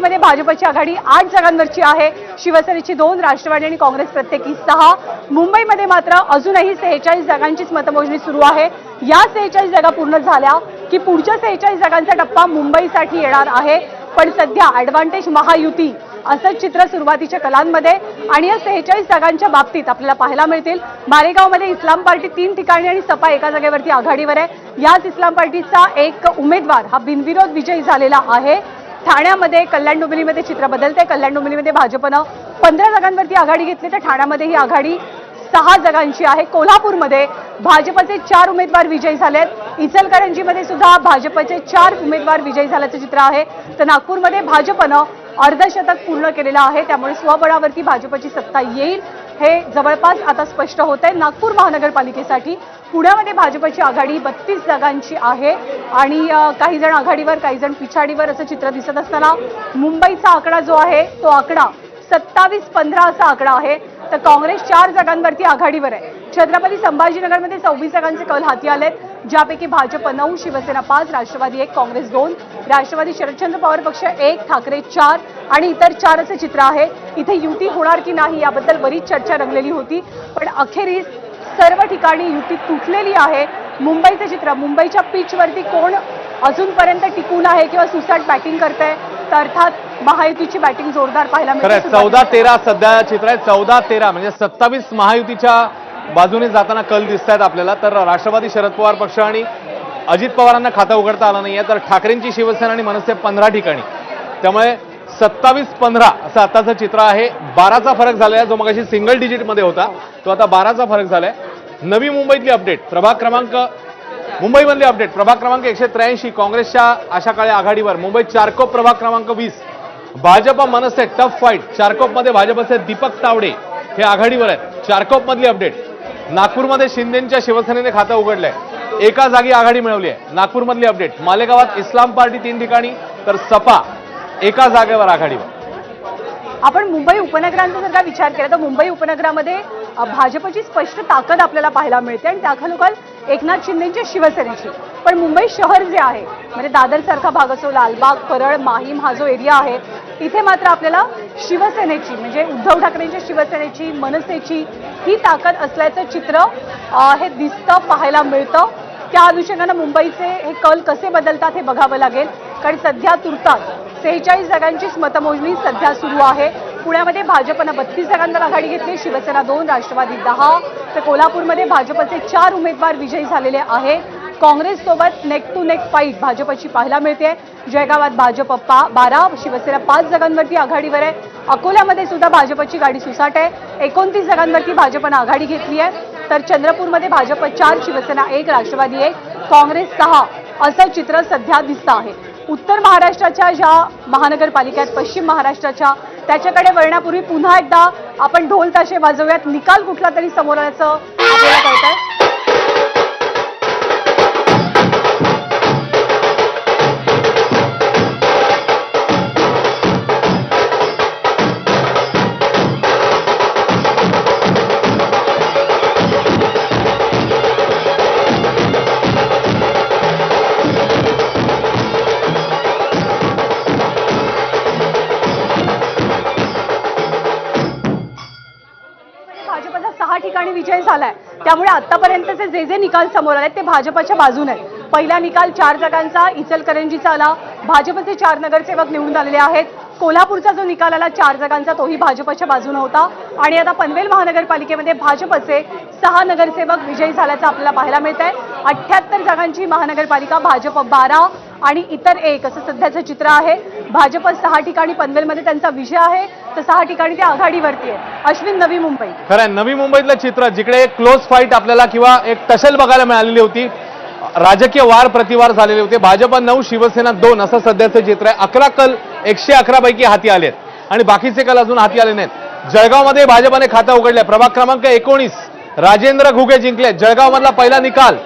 मुंबईमध्ये भाजपची आघाडी 8 जागांवरची आहे। शिवसेनेची 2, राष्ट्रवादी आणि काँग्रेस प्रत्येकी 6। मुंबईमध्ये मात्र अजूनही 46 जागांचीच मतमोजणी सुरू आहे। या 46 जागा पूर्ण झाल्या की पुढच्या 46 जागांचा टप्पा मुंबईसाठी येणार आहे। पण सध्या ॲडव्हान्टेज महायुती असं चित्र सुरुवातीच्या कलांमध्ये आणि या 46 जागांच्या बाबतीत आपल्याला पाहायला मिळतील। मारेगावमध्ये इस्लाम पार्टी 3 ठिकाणी आणि सपा एका जागेवरती आघाडीवर आहे। याच इस्लाम पार्टीचा एक उमेदवार हा बिनविरोध विजयी झालेला आहे। ठाण्यामध्ये कल्याण डोंबिवलीमध्ये चित्र बदलते। कल्याण डोंबिवलीमध्ये भाजपनं 15 जागांवरती आघाडी घेतली तर ठाण्यामध्ये ही आघाडी 6 जागांची आहे। कोल्हापूरमध्ये भाजपचे 4 उमेदवार विजयी झालेत। इचलकरंजीमध्ये सुद्धा भाजपचे 4 उमेदवार विजयी झाल्याचं चित्र आहे। तर नागपूरमध्ये भाजपनं अर्धशतक पूर्ण केलेलं आहे, त्यामुळे स्वबळावरती भाजपची सत्ता येईल हे जवळपास आता स्पष्ट होतंय। नागपूर महानगरपालिकेसाठी पुण्यामध्ये भाजपची आघाडी 32 जागांची आहे आणि काही जण आघाडीवर काही जण पिछाडीवर असं चित्र दिसत असताना मुंबईचा आकडा जो आहे तो आकडा 27-15 असा आकडा आहे। तर काँग्रेस 4 जागांवरती आघाडीवर आहे। छत्रपती संभाजीनगरमध्ये 26 जागांचे कौल हाती आलेत, ज्यापैकी भाजप 9, शिवसेना 5, राष्ट्रवादी 1, काँग्रेस 2, राष्ट्रवादी शरदचंद्र पवार पक्ष 1, ठाकरे 4 आणि इतर 4 असे चित्र आहे। इथे युती होणार की नाही याबद्दल बरीच चर्चा रंगलेली होती, पण अखेरीस सर्व ठिकाणी युती तुटलेली आहे। मुंबईचे चित्र, मुंबईच्या पिचवरती कोण अजूनपर्यंत टिकून आहे किंवा सुसाट बॅटिंग करतंय, तर अर्थात महायुतीची बॅटिंग जोरदार पाहायला मिळते। 14-13 सध्या चित्र आहे। 14-13 म्हणजे 27 महायुतीच्या बाजूने जाताना कल दिसत आहेत आपल्याला। तर राष्ट्रवादी शरद पवार पक्ष आणि अजित पवारांना खाता उघडता आला नाहीये, तर ठाकरेंची शिवसेना आणि मनसे 15 ठिकाणी, त्यामुळे 27-15 असं आताचं चित्र आहे। 12चा फरक झालाय, जो मगाशी सिंगल डिजिटमध्ये होता तो आता 12चा फरक झालाय। नवी मुंबईतली अपडेट, प्रभाग क्रमांक मुंबईमधली अपडेट, प्रभाग क्रमांक 183 काँग्रेसच्या आशा काळे आघाडीवर। मुंबईत चारकोप प्रभाग क्रमांक 20 भाजप मनसे टफ फाईट। चारकोपमध्ये भाजपचे दीपक तावडे हे आघाडीवर आहेत। चारकोप मधली अपडेट। नागपूरमध्ये शिंदेच्या शिवसेनेने खातं उघडलंय, एका जागी आघाडी मिळवली आहे। नागपूरमधली अपडेट। मालेगावात इस्लाम पार्टी 3 ठिकाणी तर सपा एका जागेवर आघाडीवर। आपण मुंबई उपनगरांचा जर का विचार केला तर मुंबई उपनगरामध्ये भाजपची स्पष्ट ताकद आपल्याला पाहायला मिळते आणि त्याखालोखाल एकनाथ शिंदेच्या शिवसेनेची। पण मुंबई शहर जे आहे म्हणजे दादर सारखा भाग असो, लालबाग, परळ, माहीम हा जो एरिया आहे, इथे मात्र आपल्याला शिवसेनेची म्हणजे उद्धव ठाकरेंच्या शिवसेनेची, मनसेची ही ताकद असल्याचं चित्र हे दिसतं, पाहायला मिळतं। त्या अनुषंगानं मुंबईचे हे कल कसे बदलतात हे बघावं लागेल, कारण सध्या तुर्तास 46 जागांचीच मतमोजणी सध्या सुरू आहे। पुण्यामध्ये भाजपनं 32 जागांवर आघाडी घेतली, शिवसेना 2, राष्ट्रवादी 10, तर कोल्हापूरमध्ये भाजपचे 4 उमेदवार विजयी झालेले आहेत। काँग्रेससोबत नेक टू नेक फाईट भाजपची पाहायला मिळते। जळगावात भाजप 12, शिवसेना 5 जागांवरती आघाडीवर आहे। अकोल्यामध्ये सुद्धा भाजपची गाडी सुसाट आहे, 29 जागांवरती भाजपनं आघाडी घेतली आहे। तर चंद्रपूरमध्ये भाजप 4, शिवसेना 1, राष्ट्रवादी 1, काँग्रेस 6 असं चित्र सध्या दिसतं आहे। उत्तर महाराष्ट्राच्या ज्या महानगरपालिका आहेत, पश्चिम महाराष्ट्राच्या, त्याच्याकडे वळण्यापूर्वी पुन्हा एकदा आपण ढोल ताशे वाजवूयात। निकाल कुठला तरी समोर आल्याचं आपल्याला कळतंय। भाजपचा 6 ठिकाणी विजय झालाय, त्यामुळे आतापर्यंतचे जे निकाल समोर आले ते भाजपच्या बाजूने आहेत। पहिला निकाल 4 जागांचा इचलकरंजीचा आला, भाजपचे 4 नगरसेवक निवडून आलेले आहेत। कोल्हापूरचा जो निकाल आला 4 जागांचा तोही भाजपच्या बाजूने होता आणि आता पनवेल महानगरपालिकेमध्ये भाजपचे 6 नगरसेवक विजयी झाल्याचं आपल्याला पाहायला मिळतंय। 78 जागांची महानगरपालिका, भाजप 12 आणि इतर 1 असं सध्याचं चित्र आहे। भाजप 6 ठिकाणी पनवेलमध्ये त्यांचा विजय आहे, तर 6 ठिकाणी ते आघाडीवरती आहे। अश्विन, नवी मुंबई खरं नवी मुंबईतलं चित्र, जिकडे एक क्लोज फाईट आपल्याला किंवा एक टशल बघायला मिळालेली होती, राजकीय वार प्रतिवार झालेले होते। भाजप 9, शिवसेना 2 असं सध्याचं चित्र आहे। 11 कल 111 पैकी हाती आलेत आणि बाकीचे कल अजून हाती आले नाहीत। जळगावमध्ये भाजपने खातं उघडलंय। प्रभाग क्रमांक 19 राजेंद्र घुगे जिंकले। जळगाव मधला पहिला निकाल